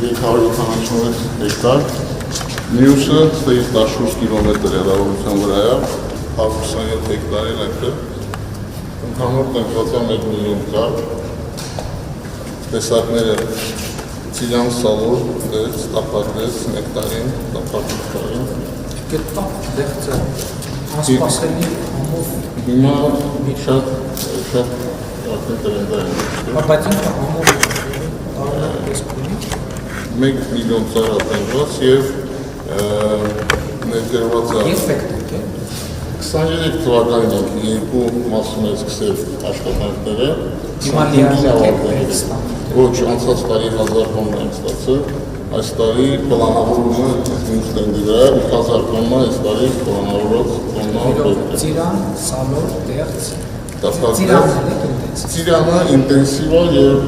376 հեկտար, մյուսը ստեից 18 կիլոմետր հեռավորության վրա է, 127 հեկտարի լենքը, ընդհանուր տնկվածան 1 միլիոն կար, տեսակները Ծիրան սալոր, դերց, տապակդերց, նեկտարին, տապակդերցարին։ Կետտապ դեղցը անսպասելի ամով հիմա շատ արդեն տրենդա են։ Բայց ինքը ամով տարօրինակ տեսք ունի 1 միլիոն ծառ ատենված և ներկերված է։ Երբ եք դեք է։ 23 թվականին ենք երկու մասում է սկսել աշխատանքները։ Հիմա լիարժեք եք ստանում։ Ոչ, անցած տարի 1000 տոննա ենք ստացել, այս տարի պլանավորումը մյուս տենդի վրա 8000 տոննա, այս տարի պլանավորված տոննա Ծիրան, սալոր, դեղց, Ծիրանը ինտենսիվ է և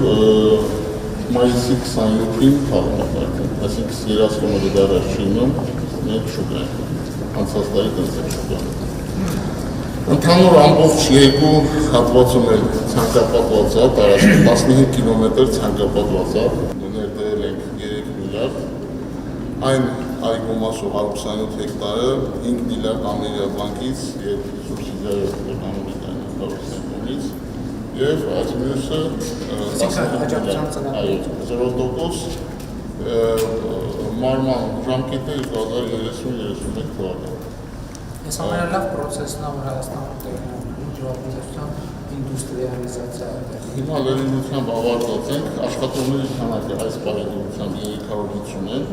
մայիսի 27-ին թաղում է, այսինքն 30 դարար շինում մեկ շուկ է, անցած տարի տենց է շուկ է։ Ընդհանուր ամբողջ երկու հատվածում էլ ցանկապատված է, տարածքը 15 կիլոմետր ցանկապատված է, ներդրել ենք 3 միլիարդ, այն այգու մասով 127 հեկտարը 5 միլիարդ ամերիկյան բանկից և սուբսիդիա կողմից և այս մյուսը 0% մարման ժամկետը 2030-31 թվական։ Ես ամենալավ պրոցեսն է, որ Հայաստանում տեղի ունենում ջրապետության ինդուստրիալիզացիա։ Հիմա լրիվությամբ ավարտած ենք, աշխատողների քանակը այս պարագայությամբ 350 են,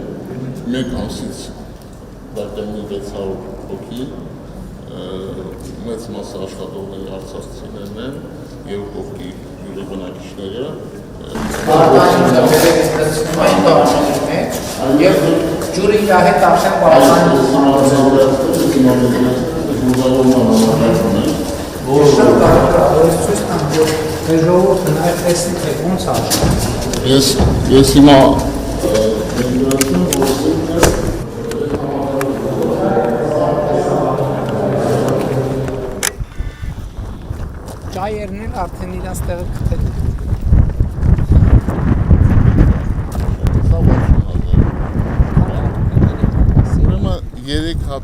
մեկ ամսից դարձյալի 600 հոգի, մեծ մասը աշխատողների արցախցիներն են, և կողքի ջուրի բնակիչները։ Եվ ջուրի իր հետ արդեն բարասան շատ կարևոր է, որ ես ցույց տամ, որ մեր ժողովուրդը նաև տեսնի, թե ոնց է աշխատում։ Ես հիմա Ճայերն էլ արդեն իրանց տեղը գտել են։ Ուրեմն 3 հատ